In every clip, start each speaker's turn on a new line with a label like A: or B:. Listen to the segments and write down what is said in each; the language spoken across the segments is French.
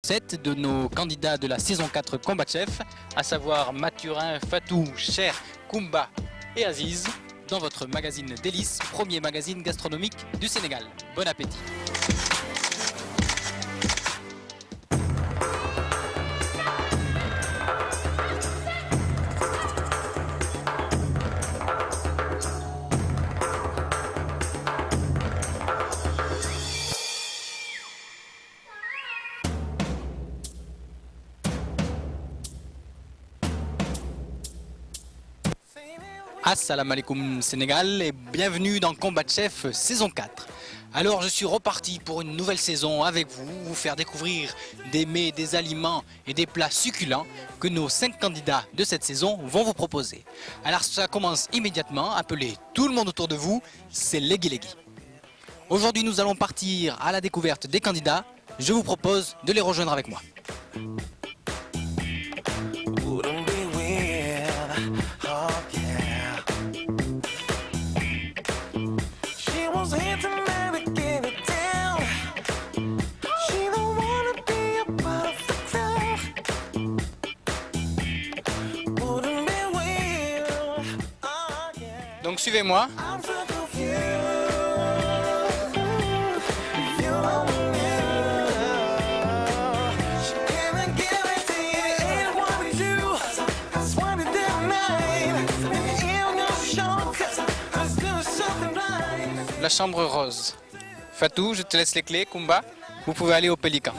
A: 7 de nos candidats de la saison 4 Combat Chef, à savoir Mathurin, Fatou, Cher, Koumba et Aziz, dans votre magazine Délices, premier magazine gastronomique du Sénégal. Bon appétit! Assalamu alaikum Sénégal et bienvenue dans Combat Chef saison 4. Alors je suis reparti pour une nouvelle saison avec vous, vous faire découvrir des mets, des aliments et des plats succulents que nos 5 candidats de cette saison vont vous proposer. Alors ça commence immédiatement, appelez tout le monde autour de vous, c'est Legui Legui. Aujourd'hui nous allons partir à la découverte des candidats, je vous propose de les rejoindre avec moi. Donc suivez-moi. La chambre rose. Fatou, je te laisse les clés. Koumba, vous pouvez aller au Pélican.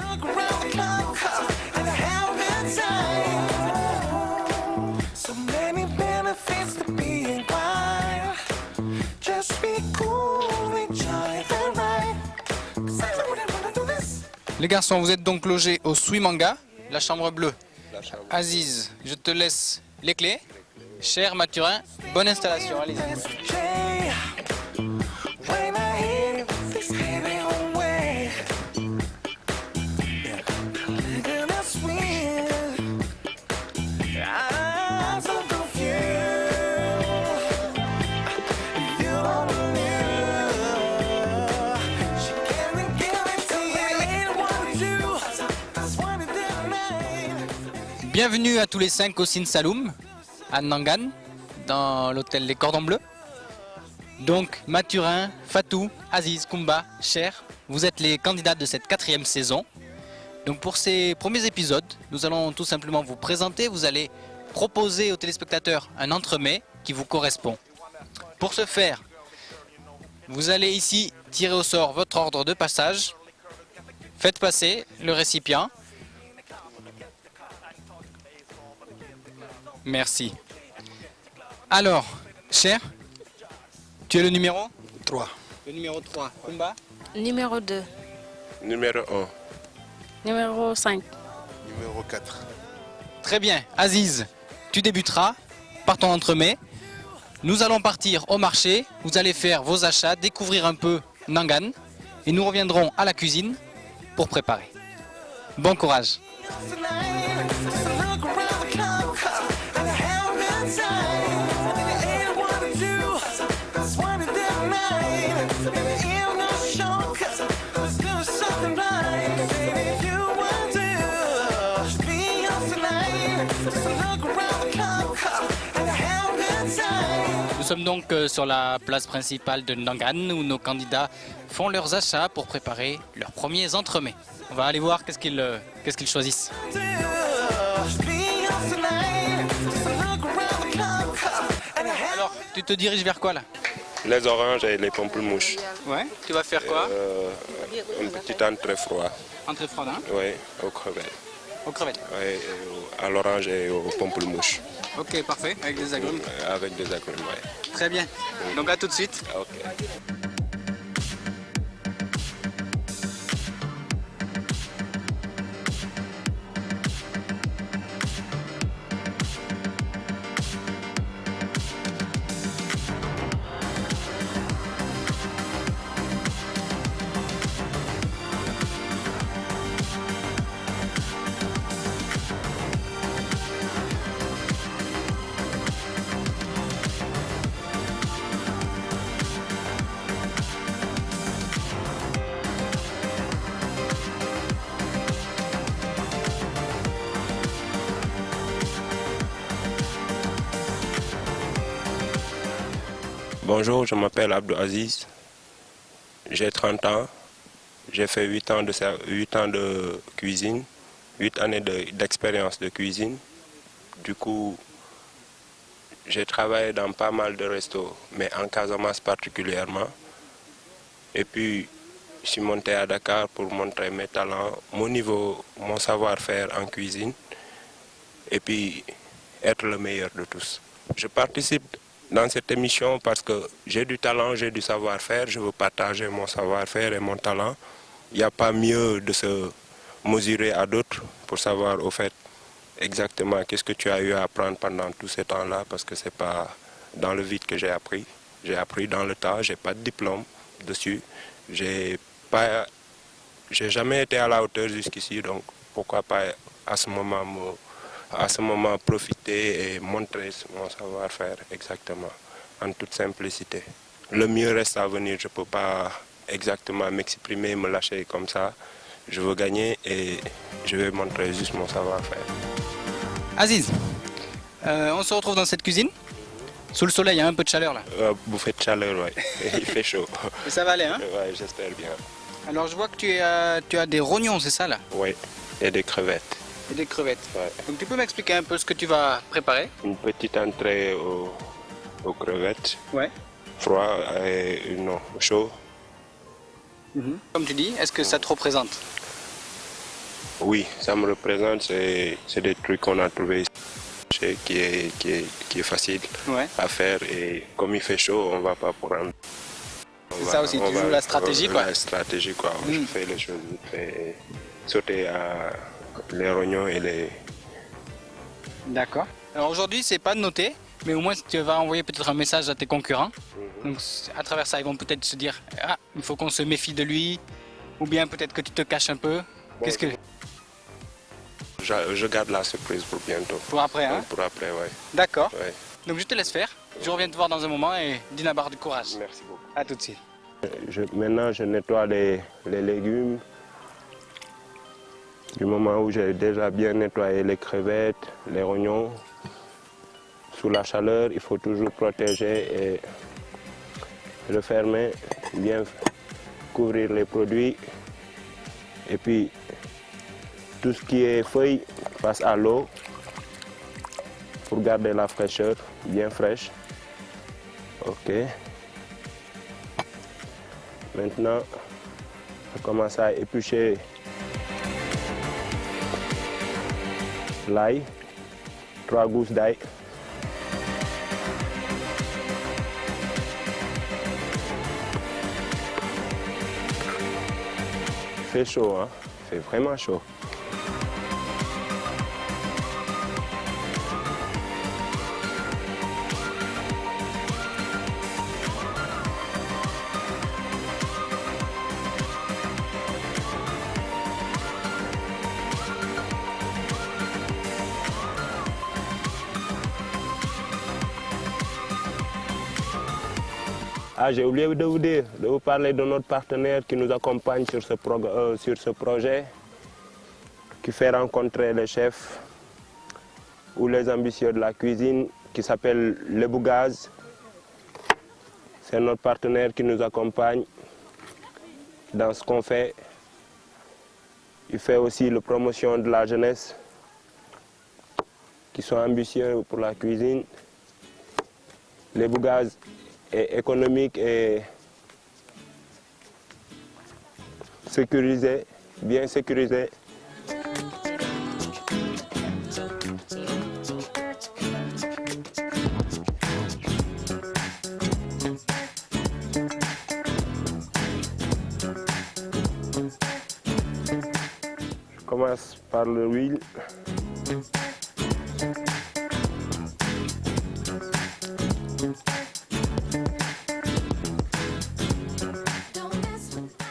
A: Les garçons, vous êtes donc logés au Suimanga, la chambre bleue. Aziz, je te laisse les clés. Cher Mathurin, bonne installation, allez-y. Bienvenue à tous les 5 au Sin Saloum, à Nangan, dans l'hôtel Les Cordons Bleus. Donc Mathurin, Fatou, Aziz, Koumba, Cher, vous êtes les candidats de cette 4e saison. Donc pour ces premiers épisodes, nous allons tout simplement vous présenter, vous allez proposer aux téléspectateurs un entremets qui vous correspond. Pour ce faire, vous allez ici tirer au sort votre ordre de passage. Faites passer le récipient. Merci. Alors, Cher, tu es le numéro
B: 3.
A: Le numéro 3. Koumba?
C: Numéro 2.
B: Numéro 1.
C: Numéro 5.
B: Numéro 4.
A: Très bien. Aziz, tu débuteras par ton entremets. Nous allons partir au marché. Vous allez faire vos achats, découvrir un peu Nangan. Et nous reviendrons à la cuisine pour préparer. Bon courage. Nous sommes donc sur la place principale de Nangan où nos candidats font leurs achats pour préparer leurs premiers entremets. On va aller voir qu'est-ce qu'ils choisissent. Alors, tu te diriges vers quoi là?
B: Les oranges et les pamplemousses.
A: Ouais. Tu vas faire quoi?
B: Une petite entrée froide.
A: Entrée froide, hein?
B: Oui, aux crevettes.
A: Aux crevettes.
B: Oui, à l'orange et aux pamplemousses.
A: Ok, parfait. Avec des agrumes.
B: Avec des agrumes, oui.
A: Très bien. Donc à tout de suite.
B: Ok. Bonjour, je m'appelle Abdou Aziz. J'ai 30 ans. J'ai fait 8 ans de cuisine, 8 années d'expérience de cuisine. Du coup, j'ai travaillé dans pas mal de restos, mais en Casamance particulièrement. Et puis, je suis monté à Dakar pour montrer mes talents, mon niveau, mon savoir-faire en cuisine. Et puis, être le meilleur de tous. Je participe dans cette émission parce que j'ai du talent, j'ai du savoir-faire. Je veux partager mon savoir-faire et mon talent. Il n'y a pas mieux de se mesurer à d'autres pour savoir au fait exactement qu'est-ce que tu as eu à apprendre pendant tout ce temps-là, parce que ce n'est pas dans le vide que j'ai appris. J'ai appris dans le tas, je n'ai pas de diplôme dessus. J'ai jamais été à la hauteur jusqu'ici, donc pourquoi pas à ce moment profiter et montrer mon savoir-faire exactement, en toute simplicité. Le mieux reste à venir, je ne peux pas exactement m'exprimer, me lâcher comme ça. Je veux gagner et je vais montrer juste mon savoir-faire.
A: Aziz, on se retrouve dans cette cuisine. Sous le soleil, il y a un peu de chaleur là.
B: Bouffée de chaleur, oui. Il fait chaud.
A: Mais ça va aller, hein?
B: Oui, j'espère bien.
A: Alors je vois que tu as des rognons, c'est ça là?
B: Oui, et des crevettes.
A: Et des crevettes.
B: Ouais.
A: Donc tu peux m'expliquer un peu ce que tu vas préparer?
B: Une petite entrée aux crevettes,
A: Ouais.
B: froid et non, chaud.
A: Comme tu dis, est-ce que ça te représente?
B: Oui, ça me représente, c'est des trucs qu'on a trouvés ici, qui est facile
A: Ouais.
B: à faire, et comme il fait chaud, on ne va pas prendre.
A: C'est ça aussi, tu joues la stratégie quoi.
B: La stratégie quoi, je fais les choses vite fait, sauter les rognons et les...
A: D'accord. Alors aujourd'hui, c'est pas noté, mais au moins tu vas envoyer peut-être un message à tes concurrents. Donc à travers ça, ils vont peut-être se dire ah, il faut qu'on se méfie de lui, ou bien peut-être que tu te caches un peu. Qu'est-ce que
B: Je garde la surprise pour bientôt.
A: pour après, hein?
B: Pour après, ouais.
A: D'accord.
B: Ouais.
A: Donc je te laisse faire. Je reviens te voir dans un moment et Dinabar du courage.
B: Merci beaucoup.
A: À tout de suite.
B: Maintenant, je nettoie les légumes. Du moment où j'ai déjà bien nettoyé les crevettes, les oignons, sous la chaleur, il faut toujours protéger et refermer, bien couvrir les produits. Et puis, tout ce qui est feuilles passe à l'eau pour garder la fraîcheur, bien fraîche. Ok. Maintenant, on commence à éplucher l'ail, 3 gousses d'ail. Il fait chaud, hein? Il fait vraiment chaud. Ah, j'ai oublié de vous dire, de vous parler de notre partenaire qui nous accompagne sur ce projet, qui fait rencontrer les chefs ou les ambitieux de la cuisine, qui s'appelle Le Bougaz. C'est notre partenaire qui nous accompagne dans ce qu'on fait. Il fait aussi la promotion de la jeunesse, qui sont ambitieux pour la cuisine. Le Bougaz est économique et sécurisé, bien sécurisé. Je commence par l'huile.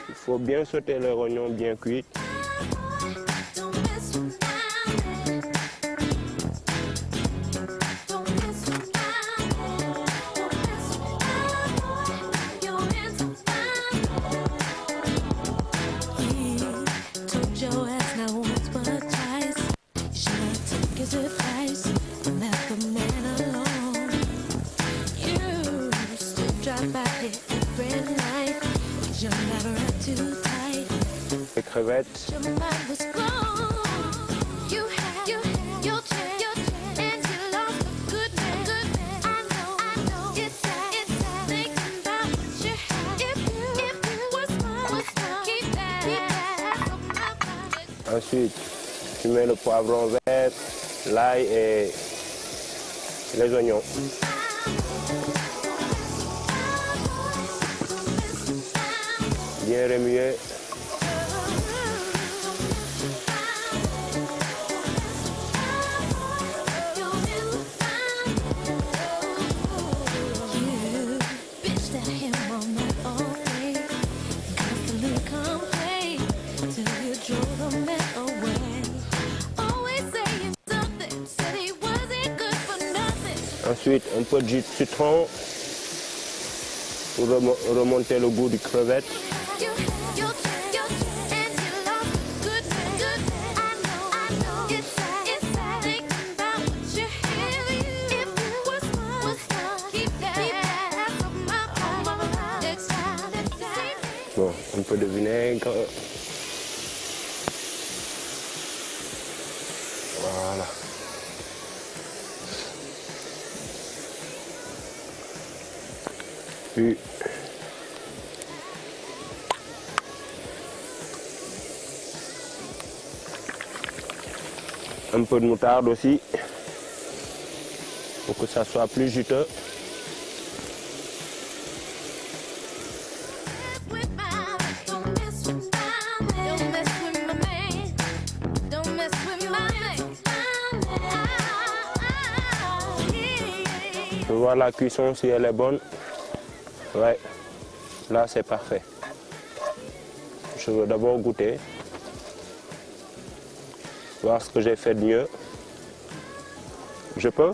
B: Il faut bien sauter les oignons bien cuits. crevettes. Ensuite, tu mets le poivron vert, l'ail et les oignons. Bien remuer. Ensuite, un peu de jus de citron pour remonter le goût du crevette. Bon, un peu de vinaigre. Voilà. Puis un peu de moutarde aussi pour que ça soit plus juteux. Je vois la cuisson si elle est bonne. Ouais, là c'est parfait. Je veux d'abord goûter, voir ce que j'ai fait de mieux. Je peux?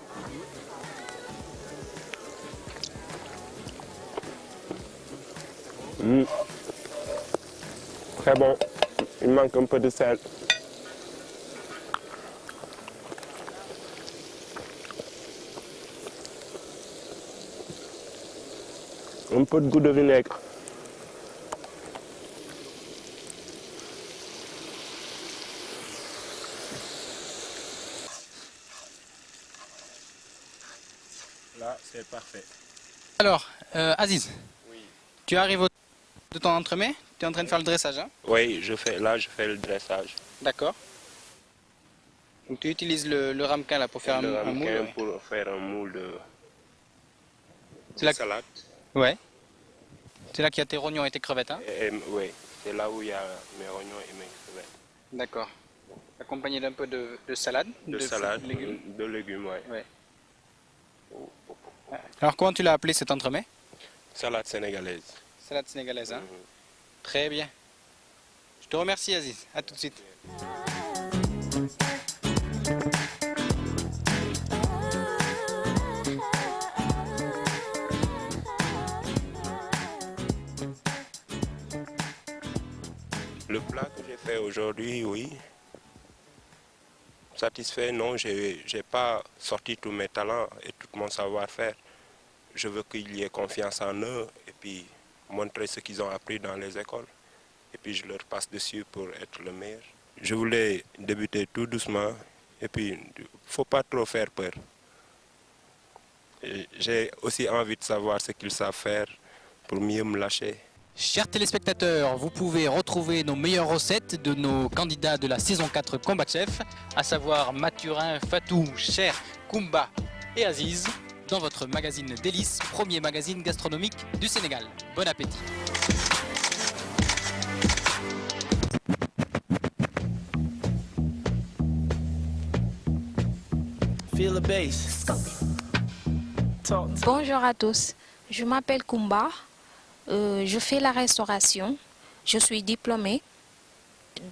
B: Très bon. Il manque un peu de sel. Un peu de goût de vinaigre. Là, c'est parfait.
A: Alors, Aziz,
B: Oui.
A: tu arrives au de ton entremets, tu es en train de faire le dressage, hein?
B: Oui, je fais le dressage.
A: D'accord. Donc tu utilises le ramequin là pour faire un moule, ouais.
B: Pour faire un moule de
A: C'est la-
B: salade.
A: Ouais. C'est là qu'il y a tes rognons et tes crevettes, hein?
B: Oui, c'est là où il y a mes oignons et mes crevettes.
A: D'accord. Accompagné d'un peu de salade,
B: De salade,
A: de légumes.
B: de légumes, ouais.
A: Ouais. Alors comment tu l'as appelé cet entremets?
B: Salade sénégalaise.
A: Salade sénégalaise, hein? Très bien. Je te remercie Aziz. À tout de suite.
B: Le plat que j'ai fait aujourd'hui, oui. Satisfait, non, j'ai pas sorti tous mes talents et tout mon savoir-faire. Je veux qu'il y ait confiance en eux et puis montrer ce qu'ils ont appris dans les écoles. Et puis je leur passe dessus pour être le meilleur. Je voulais débuter tout doucement et puis il ne faut pas trop faire peur. J'ai aussi envie de savoir ce qu'ils savent faire pour mieux me lâcher.
A: Chers téléspectateurs, vous pouvez retrouver nos meilleures recettes de nos candidats de la saison 4 Combat Chef, à savoir Mathurin, Fatou, Cher, Koumba et Aziz, dans votre magazine Délices, premier magazine gastronomique du Sénégal. Bon appétit!
D: Feel the bass.
C: Bonjour à tous, je m'appelle Koumba, je fais la restauration, je suis diplômée.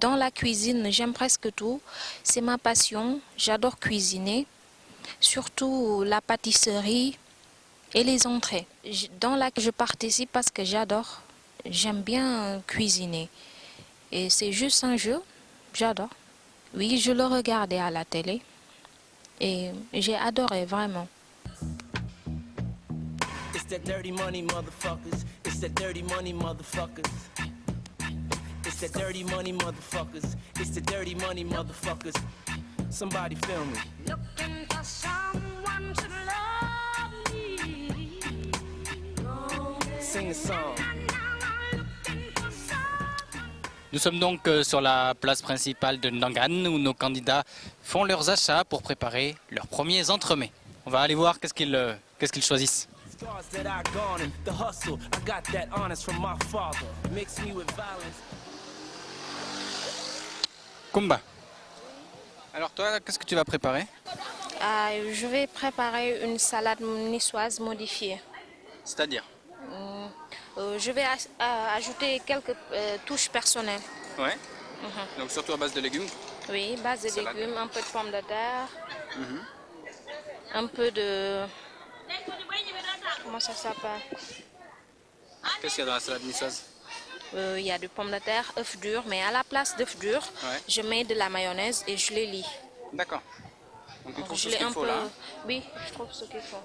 C: Dans la cuisine, j'aime presque tout, c'est ma passion, j'adore cuisiner, surtout la pâtisserie et les entrées. Dans laquelle je participe parce que j'adore, j'aime bien cuisiner. Et c'est juste un jeu, j'adore. Oui, je le regardais à la télé et j'ai adoré vraiment.
D: It's that dirty money, motherfuckers. It's that dirty money, motherfuckers. It's that dirty money, motherfuckers. It's the dirty money, motherfuckers. Somebody film me.
C: Looking for someone to love me.
D: Sing the song.
A: Nous sommes donc sur la place principale de Ndangan où nos candidats font leurs achats pour préparer leurs premiers entremets. On va aller voir qu'est-ce qu'ils choisissent.
D: Scars that I garnered, the hustle, I got that honest from my father. Mix me with violence.
A: Kumba. Alors toi, qu'est-ce que tu vas préparer?
C: Je vais préparer une salade niçoise modifiée.
A: C'est-à-dire?
C: Je vais ajouter quelques touches personnelles.
A: Ouais. Donc surtout à base de légumes?
C: Oui, base de
A: Salade.
C: légumes, un peu de pommes de terre, un peu de... Comment ça s'appelle?
A: Qu'est-ce qu'il y a dans la salade niçoise?
C: Il y a de pommes de terre, œufs durs, mais à la place d'œufs durs,
A: Ouais.
C: je mets de la mayonnaise et je les lis.
A: D'accord. Donc tu trouves
C: Je
A: ce
C: l'ai
A: qu'il
C: un
A: faut
C: peu...
A: là, hein?
C: Oui, je trouve ce qu'il faut.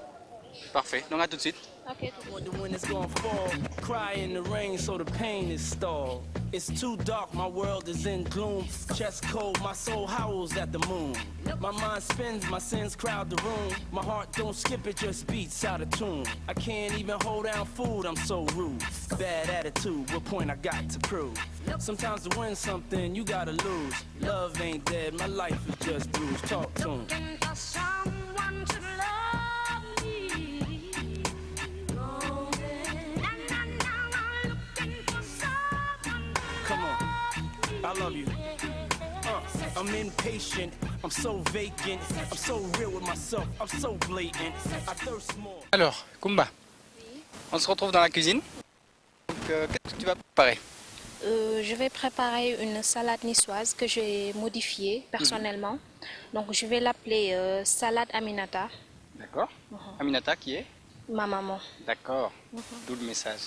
A: Parfait, donc à tout de suite.
C: Ok.
D: Wonder when it's gonna fall. Cry in the rain so the pain is stalled. It's too dark, my world is in gloom. Chest cold, my soul howls at the moon. My mind spins, my sins crowd the room. My heart don't skip, it just beats out of tune. I can't even hold down food, I'm so rude. Bad attitude, what point I got to prove? Sometimes to win something, you gotta lose. Love ain't dead, my life is just bruised. Talk to 'em.
C: Looking for someone to love me.
D: Come on, I love you. I'm impatient, I'm so vacant, I'm so real with myself, I'm so blatant. I thirst more.
A: Alors, Kumba, on se retrouve dans la cuisine. Donc qu'est-ce que tu vas préparer?
C: Je vais préparer une salade niçoise que j'ai modifiée personnellement. Donc je vais l'appeler salade Aminata,
A: D'accord. Aminata qui est?
C: ma maman.
A: D'accord. D'où le message.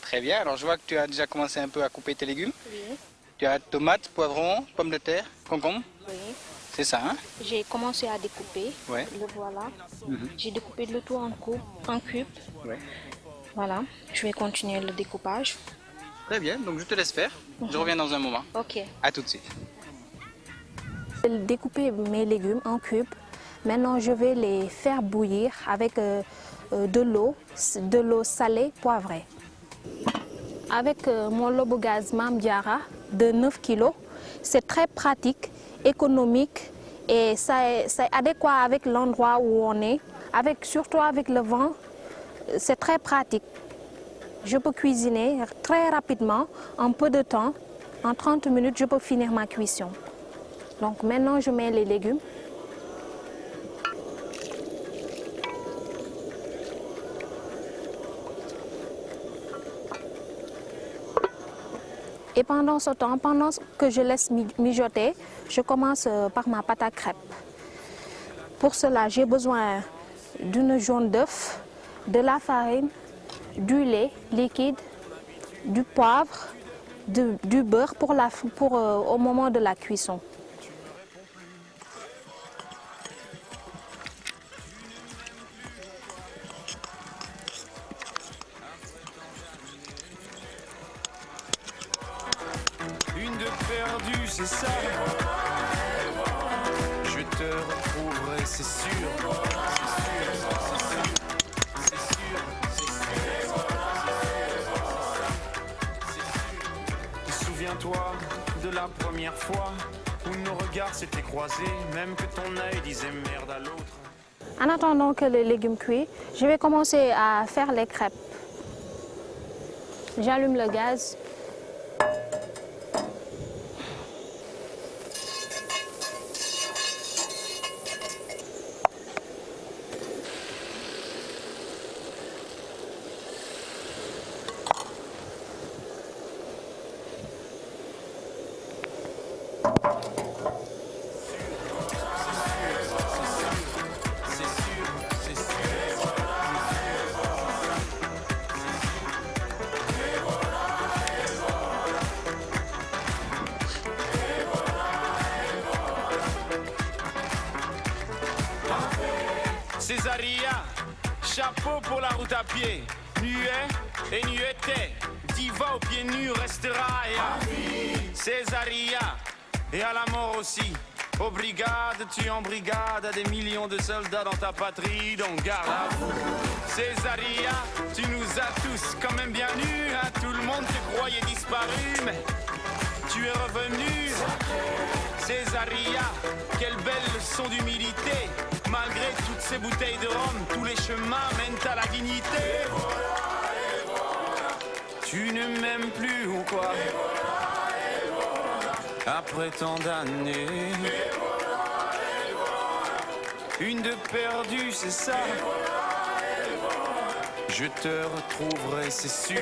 A: Très bien, alors je vois que tu as déjà commencé un peu à couper tes légumes.
C: Oui.
A: Tu as tomates, poivrons, pommes de terre, concombres.
C: Oui.
A: C'est ça, hein?
C: J'ai commencé à découper.
A: Ouais.
C: Le voilà. J'ai découpé le tout en cubes.
A: Ouais.
C: Voilà. Je vais continuer le découpage.
A: Très bien, donc je te laisse faire. Je reviens dans un moment.
C: Ok.
A: À tout de suite.
C: J'ai découpé mes légumes en cubes. Maintenant, je vais les faire bouillir avec de l'eau salée poivrée. Avec mon Lobogaz Mam Diara de 9 kg, c'est très pratique, économique et c'est adéquat avec l'endroit où on est, surtout avec le vent, c'est très pratique. Je peux cuisiner très rapidement, en peu de temps, en 30 minutes, je peux finir ma cuisson. Donc maintenant, je mets les légumes. Et pendant ce temps, pendant que je laisse mijoter, je commence par ma pâte à crêpes. Pour cela, j'ai besoin d'une jaune d'œuf, de la farine, du lait liquide, du poivre, du beurre au moment de la cuisson.
D: Une de perdue, c'est ça. Je te retrouverai, c'est sûr. Souviens-toi de la première fois où nos regards s'étaient croisés, même que ton œil disait merde à l'autre.
C: En attendant que les légumes cuisent, je vais commencer à faire les crêpes. J'allume le gaz.
D: Césaria, chapeau pour la route à pied. Nuet et nuetait, qui va aux pieds nus restera. Et à Césaria, et à la mort aussi. Aux brigades, tu en brigade, à des millions de soldats dans ta patrie, donc garde à vous. Césaria, tu nous as tous quand même bien nus, hein. Tout le monde te croyait disparu, mais tu es revenu. Césaria, quelle belle leçon d'humilité. Malgré toutes ces bouteilles de rhum, tous les chemins mènent à la dignité. Tu ne m'aimes plus ou quoi? Après tant d'années, une de perdue, c'est ça. Je te retrouverai, c'est sûr.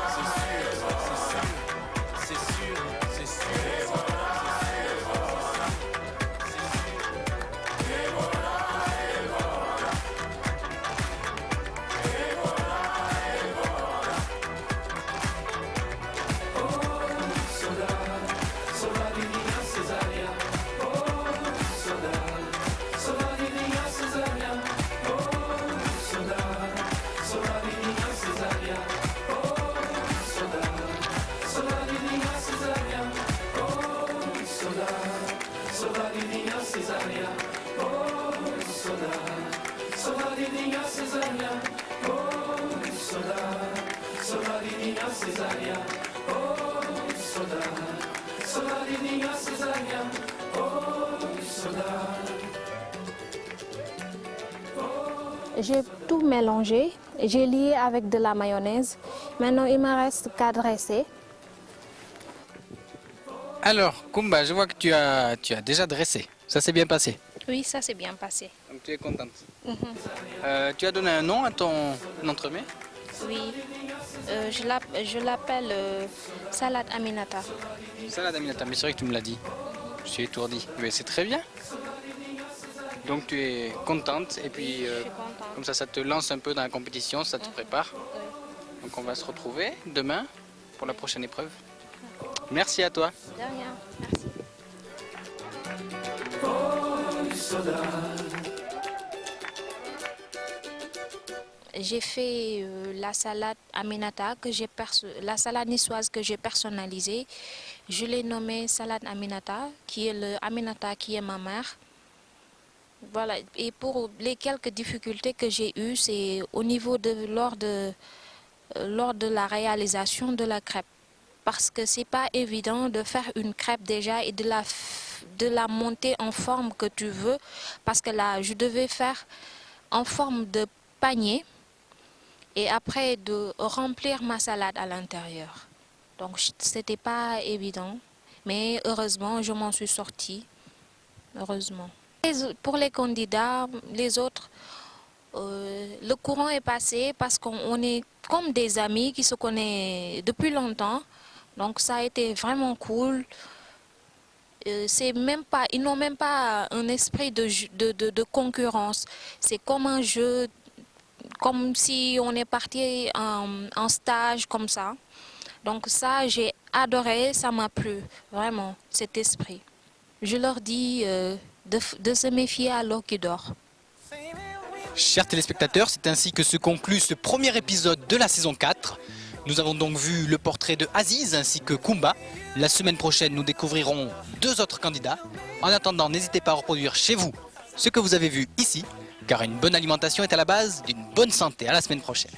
D: C'est sûr, c'est sûr, c'est sûr, c'est sûr.
C: J'ai tout mélangé, j'ai lié avec de la mayonnaise. Maintenant, il me reste qu'à dresser.
A: Alors, Kumba, je vois que tu as déjà dressé. Ça s'est bien passé.
C: Oui, ça s'est bien passé.
A: Donc tu es contente. Tu as donné un nom à ton entremets?
C: Oui, je l'appelle salade Aminata.
A: Salade Aminata, mais c'est vrai que tu me l'as dit. Je suis étourdi. Mais c'est très bien. Donc tu es contente et puis
C: Je suis contente.
A: comme ça te lance un peu dans la compétition, ça te prépare. Donc on va se retrouver demain pour la prochaine épreuve. Merci à toi.
C: De rien, merci. J'ai fait la salade Aminata, la salade niçoise que j'ai personnalisée. Je l'ai nommée salade Aminata, qui est le Aminata qui est ma mère. Voilà. Et pour les quelques difficultés que j'ai eues, c'est au niveau de lors de la réalisation de la crêpe. Parce que c'est pas évident de faire une crêpe déjà et de la monter en forme que tu veux. Parce que là, je devais faire en forme de panier et après de remplir ma salade à l'intérieur. Donc c'était pas évident, mais heureusement je m'en suis sortie, heureusement. Pour les candidats, les autres, le courant est passé parce qu'on est comme des amis qui se connaissent depuis longtemps. Donc ça a été vraiment cool. Ils n'ont même pas un esprit de concurrence. C'est comme un jeu, comme si on est parti en stage comme ça. Donc ça, j'ai adoré, ça m'a plu, vraiment, cet esprit. Je leur dis de se méfier à l'eau qui dort.
A: Chers téléspectateurs, c'est ainsi que se conclut ce premier épisode de la saison 4. Nous avons donc vu le portrait de Aziz ainsi que Kumba. La semaine prochaine, nous découvrirons 2 autres candidats. En attendant, n'hésitez pas à reproduire chez vous ce que vous avez vu ici, car une bonne alimentation est à la base d'une bonne santé. À la semaine prochaine.